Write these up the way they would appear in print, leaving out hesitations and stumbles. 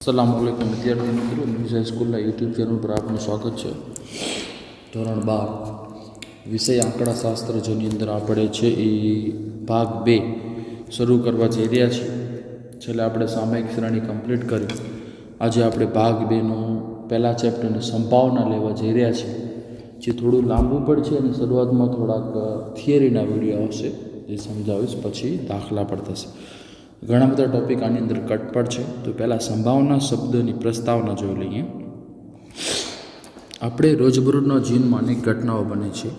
અસલામુઅલૈકુમ વિદ્યાર્થી મિત્રો, news હાઈસ્કૂલના YouTube channel પર આપનું સ્વાગત છે. ધોરણ 12 વિષય આંકડાશાસ્ત્ર જેની અંદર આપણે છે એ ભાગ 2 શરૂ કરવા જઈ રહ્યા છીએ. છેલ્લે આપણે સામયિક શ્રેણી કમ્પ્લીટ કરી. આજે આપણે ભાગ 2નું પહેલા ચેપ્ટરની સંભાવના લેવા જઈ રહ્યા છીએ, જે થોડું લાંબુ પડશે અને શરૂઆતમાં થોડાક થિયરીના વિડીયો આવશે જે સમજાવીશ, પછી દાખલા પણ થશે. ઘણા બધા ટૉપિક આની અંદર કટપટ છે. તો પહેલાં સંભાવના શબ્દની પ્રસ્તાવના જોઈ લઈએ. આપણે રોજબરોજના જીવનમાં અનેક ઘટનાઓ બને છે.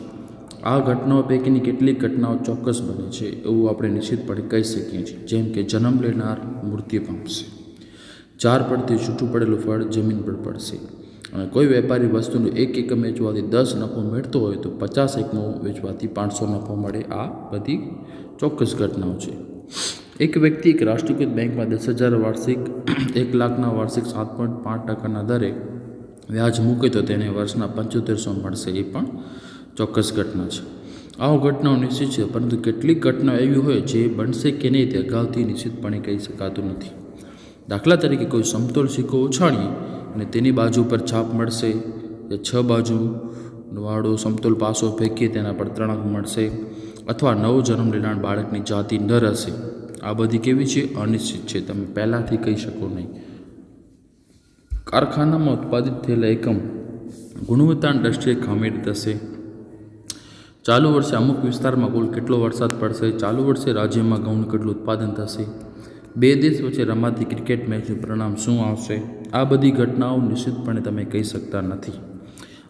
આ ઘટનાઓ પૈકીની કેટલીક ઘટનાઓ ચોક્કસ બને છે એવું આપણે નિશ્ચિતપણે કહી શકીએ છીએ. જેમ કે જન્મ લેનાર મૃત્યુ પામશે, ઝાડ પરથી છૂટું પડેલું ફળ જમીન પર પડશે, અને કોઈ વેપારી વસ્તુનું 1 એકમ વેચવાથી 10 નફો મેળવતો હોય તો 50 એકમો વેચવાથી 500 નફો મળે. આ બધી ચોક્કસ ઘટનાઓ છે. એક વ્યક્તિ એક રાષ્ટ્રીયકૃત બેંકમાં 10,000 વાર્ષિક 1 લાખના વાર્ષિક 7.5% દરે વ્યાજ મૂકે તો તેને વર્ષના 7500 મળશે. એ પણ ચોક્કસ ઘટના છે. આવો ઘટનાઓ નિશ્ચિત છે, પરંતુ કેટલીક ઘટનાઓ એવી હોય જે બનશે કે નહીં તે અગાઉથી નિશ્ચિતપણે કહી શકાતું નથી. દાખલા તરીકે કોઈ સમતોલ સિક્કો ઉછાળીએ અને તેની બાજુ પર છાપ મળશે, કે 6 બાજુવાળો સમતોલ પાસો ફેંકીએ તેના પર 3 અંક મળશે, અથવા નવો જન્મ લેનાર બાળકની જાતિ નર હશે. આ બધી કેવી છે? અનિશ્ચિત છે. તમે પહેલાંથી કહી શકો નહીં. કારખાનામાં ઉત્પાદિત થયેલા એકમ ગુણવત્તાની દ્રષ્ટિએ ખામીરહિત હશે. ચાલુ વર્ષે અમુક વિસ્તારમાં કુલ કેટલો વરસાદ પડશે. ચાલુ વર્ષે રાજ્યમાં ઘઉંનું કેટલું ઉત્પાદન થશે. 2 દેશ વચ્ચે રમાતી ક્રિકેટ મેચનું પરિણામ શું આવશે. આ બધી ઘટનાઓ નિશ્ચિતપણે તમે કહી શકતા નથી.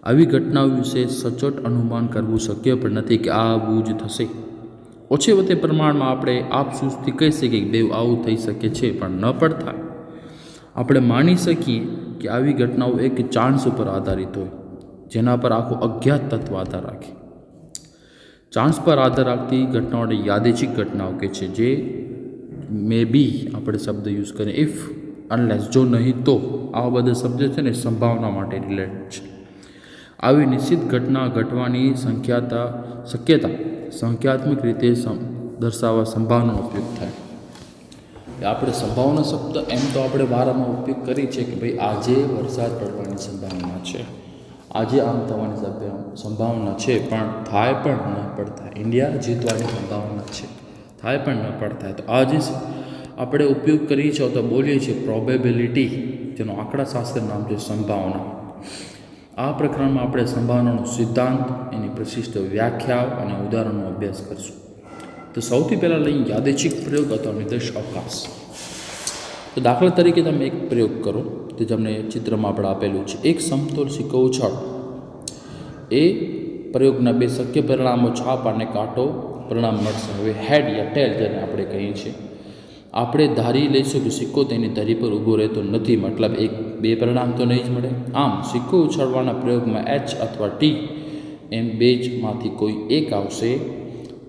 આવી ઘટનાઓ વિશે સચોટ અનુમાન કરવું શક્ય પણ નથી કે આ આવું જ થશે. ઓછે વધે પ્રમાણમાં આપણે આપસૂસથી કહી શકીએ કે બેવ આવું થઈ શકે છે, પણ ન પણ થાય. આપણે માની શકીએ કે આવી ઘટનાઓ એક ચાન્સ ઉપર આધારિત હોય, જેના પર આખું અજ્ઞાત તત્વ આધાર રાખે. ચાન્સ પર આધાર રાખતી ઘટનાઓને યાદચ્છિક ઘટનાઓ કે છે, જે મે બી આપણે શબ્દ યુઝ કરીએ, ઇફ, અનલેસ, જો નહીં તો. આવા બધા શબ્દ છે ને સંભાવના માટે રિલેટેડ છે. આવી નિશ્ચિત ઘટના ઘટવાની શક્યતા સંખ્યાત્મક રીતે દર્શાવવા સંભાવનાનો ઉપયોગ થાય. આપણે સંભાવના શબ્દ એમ તો આપણે વારામાં ઉપયોગ કરીએ છીએ કે ભાઈ આજે વરસાદ પડવાની સંભાવના છે, આજે આમ થવાની સંભાવના છે, પણ થાય પણ ન પણ થાય. ઇન્ડિયા જીતવાની સંભાવના છે, થાય પણ ન પણ થાય. તો આજે આપણે ઉપયોગ કરીએ છીએ તો બોલીએ છીએ પ્રોબેબિલિટી, જેનું આંકડાશાસ્ત્ર નામ છે સંભાવના. આ પ્રકરણમાં આપણે સંભાવનાનો સિદ્ધાંત, એની પ્રશિષ્ટ વ્યાખ્યાઓ અને ઉદાહરણનો અભ્યાસ કરીશું. તો સૌથી પહેલાં લઈએ યાદચ્છિક પ્રયોગ અથવા નિર્દેશ અવકાશ. તો દાખલા તરીકે તમે એક પ્રયોગ કરો, તે તમને ચિત્રમાં આપણે આપેલું છે. એક સમતોલ સિક્કો ઉછાળો. એ પ્રયોગના 2 શક્ય પરિણામો છાપ અને કાંટો પરિણામ મળશે. હવે હેડ યા ટેલ જેને આપણે કહીએ છીએ, આપણે ધારી લઈશું કે સિક્કો તેની ધરી પર ઊભો રહેતો નથી, મતલબ 2 પરિણામ તો નહીં જ મળે. આમ સિક્કો ઉછાળવાના પ્રયોગમાં H અથવા T એમ 2 જમાંથી કોઈ એક આવશે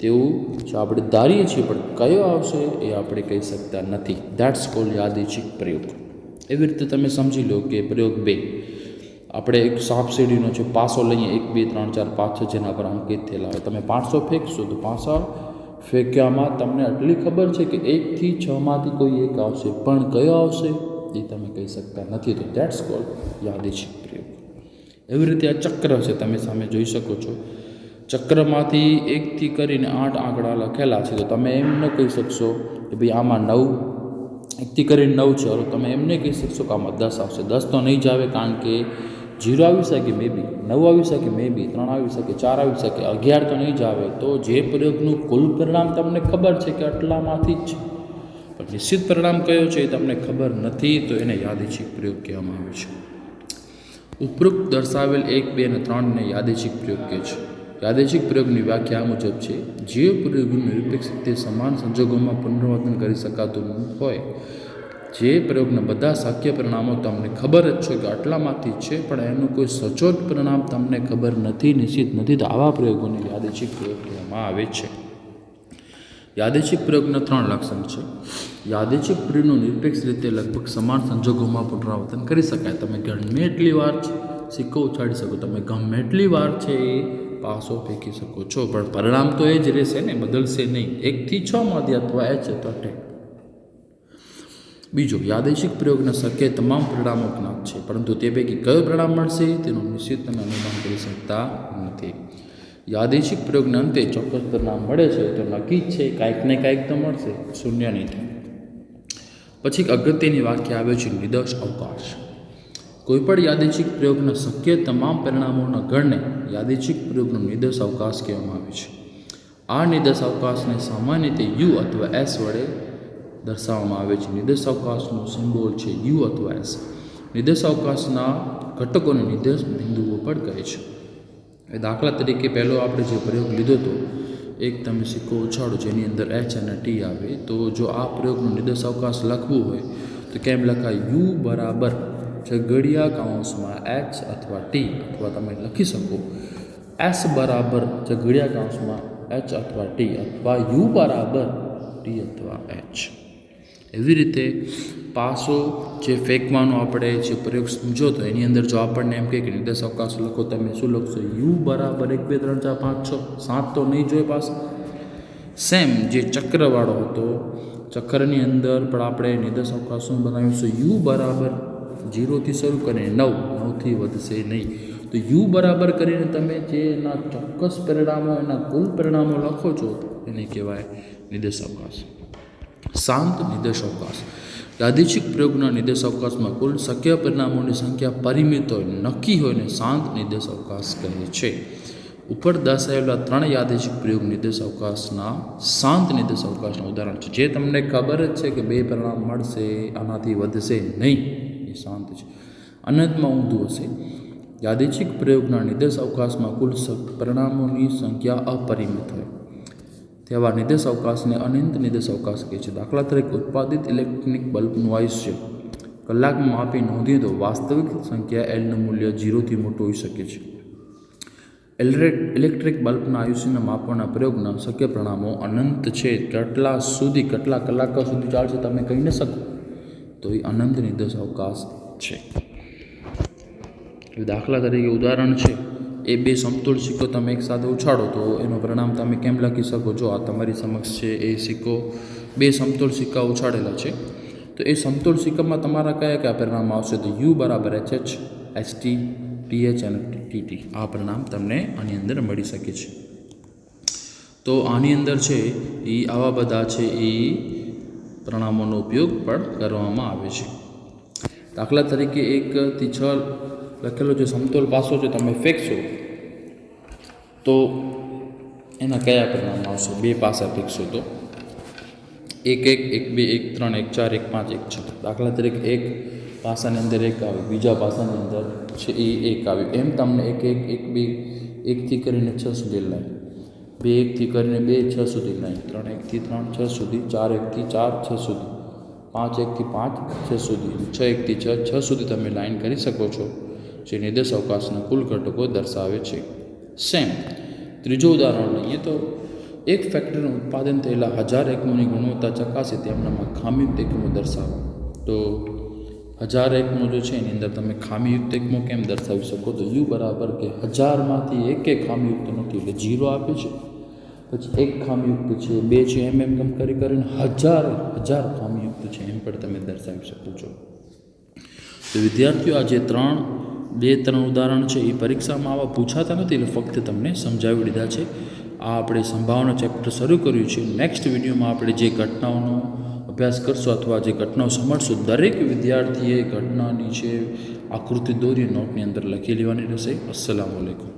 તેવું જો આપણે ધારીએ છીએ, પણ કયો આવશે એ આપણે કહી શકતા નથી. ધેટ્સ કોલ્ડ યાદચ્છિક પ્રયોગ. એવી રીતે તમે સમજી લો કે પ્રયોગ 2, આપણે એક સાપ સીડીનો છે પાસો લઈએ, 1 2 3 4 5 6 જેના પર અંકિત થયેલા હોય. તમે 500 ફેંકશો તો પાસા ફેંક્યામાં તમને આટલી ખબર છે કે 1 થી 6 માંથી કોઈ એક આવશે, પણ કયો આવશે એ તમે કહી શકતા નથી. તો ધેટ્સ કોલ્ડ યાદચ્છિક પ્રયોગ. એવી રીતે આ ચક્ર છે, તમે સામે જોઈ શકો છો. ચક્રમાંથી 1 થી કરીને 8 આંકડા લખેલા છે, તો તમે એમ ન કહી શકશો કે ભાઈ આમાં 9, 1 થી કરીને 9 છે, હવે તમે એમ નહીં કહી શકશો કે આમાં 10 આવશે. 10 તો નહીં જ આવે, કારણ કે 0 આવી શકે, મે બી 9 આવી શકે, મે બી 3 આવી શકે, 4 આવી શકે, 11 તો નહીં જ આવે. તો જે પ્રયોગનું કુલ પરિણામ તમને ખબર છે કે આટલામાંથી જ છે, પણ નિશ્ચિત પરિણામ કયો છે એ તમને ખબર નથી, તો એને યાદચ્છિક પ્રયોગ કહેવામાં આવે છે. ઉપરોક્ત દર્શાવેલ 1 2 અને 3 ને યાદચ્છિક પ્રયોગ કહે છે. યાદચ્છિક પ્રયોગની વ્યાખ્યા મુજબ છે: જે પ્રયોગનું નિરપેક્ષ રીતે સમાન સંજોગોમાં પુનરાવર્તન કરી શકાતું હોય, જે પ્રયોગના બધા શક્ય પરિણામો તમને ખબર જ છે કે આટલામાંથી જ છે, પણ એનું કોઈ સચોટ પરિણામ તમને ખબર નથી, નિશ્ચિત નથી, તો આવા પ્રયોગોને યાદચ્છિક પ્રયોગ કહેવામાં આવે છે. યાદચ્છિક પ્રયોગના 3 લક્ષણ છે. યાદચ્છિક પ્રયોગનું નિરપેક્ષ રીતે લગભગ સમાન સંજોગોમાં પુનરાવર્તન કરી શકાય. તમે ગમે એટલી વાર સિક્કો ઉછાળી શકો, તમે ગમે એટલી વાર છે એ પાસો ફેંકી શકો છો, પણ પરિણામ તો એ જ રહેશે ને, બદલશે નહીં. 1 થી 6 માંથી અથવા H અથવા T. બીજો, યાદચ્છિક પ્રયોગના શક્ય તમામ પરિણામો જ્ઞાત છે, પરંતુ તે પૈકી કયો પરિણામ મળશે તેનું નિશ્ચિત તમે અનુમાન કરી શકતા નથી. યાદચ્છિક પ્રયોગના અંતે ચોક્કસ પરિણામ મળે છે તો નક્કી જ છે કાંઈક ને કાંઈક તો મળશે, શૂન્ય નહીં થાય. પછી એક અગત્યની વાક્ય આવે છે નિર્દેશ અવકાશ. કોઈપણ યાદચ્છિક પ્રયોગના શક્ય તમામ પરિણામોના ગણને યાદચ્છિક પ્રયોગનો નિર્દેશ અવકાશ કહેવામાં આવે છે. આ નિર્દેશ અવકાશને સામાન્ય રીતે યુ અથવા એસ વડે દર્શાવવામાં આવે છે. નિર્દેશ અવકાશનો સિમ્બોલ છે યુ અથવા એસ. નિર્દેશ અવકાશના ઘટકોને નિર્દેશ બિંદુઓ પણ કહે છે. દાખલા તરીકે પહેલો આપણે જે પ્રયોગ લીધો હતો, એક તમે સિક્કો ઉછાળો જેની અંદર એચ અને ટી આવે, તો જો આ પ્રયોગનો નિર્દેશ અવકાશ લખવું હોય તો કેમ લખાય? યુ બરાબર જગડિયા કૌંસમાં એચ અથવા ટી, અથવા તમે લખી શકો એસ બરાબર જગડિયા કૌંસમાં એચ અથવા ટી, અથવા યુ બરાબર ટી અથવા એચ. એવી રીતે પાસો જે ફેંકવાનો આપણે જે પ્રયોગ સમજો તો એની અંદર જો આપણને એમ કહે કે નિર્દેશ અવકાશ લખો, તમે શું લખશો? યુ બરાબર 1 2 3 4 5 6 7 તો નહીં જોઈએ પાછા. સેમ જે ચક્રવાળો હતો, ચક્રની અંદર પણ આપણે નિર્દેશ અવકાશ શું બનાવીશું? યુ બરાબર 0થી શરૂ કરીને 9થી વધશે નહીં. તો યુ બરાબર કરીને તમે જે એના ચોક્કસ પરિણામો, એના કુલ પરિણામો લખો છો એને કહેવાય નિર્દેશ અવકાશ. શાંત નિર્દેશ અવકાશ. યાદચ્છિક પ્રયોગના નિર્દેશ અવકાશમાં કુલ શક્ય પરિણામોની સંખ્યા પરિમિત હોય, નક્કી હોય ને શાંત નિર્દેશ અવકાશ કહે છે. ઉપર દર્શાવેલા 3 યાદચ્છિક પ્રયોગ નિર્દેશ અવકાશના શાંત નિર્દેશ અવકાશના ઉદાહરણ છે. જે તમને ખબર જ છે કે 2 પરિણામ મળશે, આનાથી વધશે નહીં, એ શાંત છે. અનંતમાં ઊંધું હશે. યાદચ્છિક પ્રયોગના નિર્દેશ અવકાશમાં કુલ પરિણામોની સંખ્યા અપરિમિત હોય તેવા નિર્દેશ અવકાશને અનંત નિર્દેશ અવકાશ કહે છે. દાખલા તરીકે ઉત્પાદિત ઇલેક્ટ્રોનિક બલ્બનું આયુષ્ય કલાકમાં માપી નોંધીએ તો વાસ્તવિક સંખ્યા એલનું મૂલ્ય 0થી મોટું હોઈ શકે છે. ઇલેક્ટ્રિક બલ્બના આયુષ્યના માપવાના પ્રયોગના શક્ય પરિણામો અનંત છે. કેટલા કલાકો સુધી ચાલશે તમે કહી ન શકો, તો એ અનંત નિર્દેશ અવકાશ છે. દાખલા તરીકે ઉદાહરણ છે, એ 2 સમતોલ સિક્કો તમે એક સાથે ઉછાળો તો એનું પરિણામ તમે કેમ લખી શકો? જો આ તમારી સમક્ષ છે, એ સિક્કો 2 સમતોલ સિક્કા ઉછાળેલા છે, તો એ સમતોલ સિક્કામાં તમારા કયા પરિણામ આવશે? તો યુ બરાબર H H, H T, T H અને ટી ટી. આ પરિણામ તમને આની અંદર મળી શકે છે. તો આની અંદર છે એ આવા બધા છે એ પરિણામોનો ઉપયોગ પણ કરવામાં આવે છે. દાખલા તરીકે 1 થી 6 લખેલો જે સમતોલ પાસો છે તમે ફેંકશો તો એના કયા પરિણામ આવશે? 2 પાસા ફેંકશો તો 1 1 1 2 1 3 1 4 1 5 1 6. દાખલા તરીકે 1 પાસાની અંદર 1 આવે, બીજા પાસાની અંદર છે એ 1 આવ્યું. એમ તમને 1 1 1 2 1 થી કરીને 6 સુધી લાઈન, 2 1 થી કરીને 2 6 સુધી લાઈન, 3 1 થી 3 6 સુધી, 4 1 થી 4 6 સુધી, 5 1 થી 5 6 સુધી, 6 1 થી 6 6 સુધી તમે લાઈન કરી શકો છો, જે નિર્દેશ અવકાશના કુલ ઘટકો દર્શાવે છે. સેમ ત્રીજો ઉદાહરણ લઈએ તો એક ફેક્ટરીનું ઉત્પાદન થયેલા 1000 એકમોની ગુણવત્તા ચકાસી તેમનામાં ખામીયુક્ત એકમો દર્શાવો. તો 1000 એકમો જો છે એની અંદર તમે ખામીયુક્ત એકમો કેમ દર્શાવી શકો? તો યુ બરાબર કે 1000માંથી એક ખામીયુક્ત નથી એટલે 0 આપે છે, પછી 1 ખામીયુક્ત છે, 2 છે, એમ કરીને 1000 ખામીયુક્ત છે એમ પણ તમે દર્શાવી શકો છો. તો વિદ્યાર્થીઓ આ જે 2-3 ઉદાહરણ છે એ પરીક્ષામાં આવા પૂછાતા નથી, એટલે ફક્ત તમને સમજાવી દીધા છે. આ આપણે સંભાવના ચેપ્ટર શરૂ કર્યું છે. નેક્સ્ટ વિડીયોમાં આપણે જે ઘટનાઓનો અભ્યાસ કરશો અથવા જે ઘટનાઓ સમજશું, દરેક વિદ્યાર્થીએ ઘટનાની છે આકૃતિ દોરી નોટની અંદર લખી લેવાની રહેશે. અસ્સલામુ અલૈકુમ.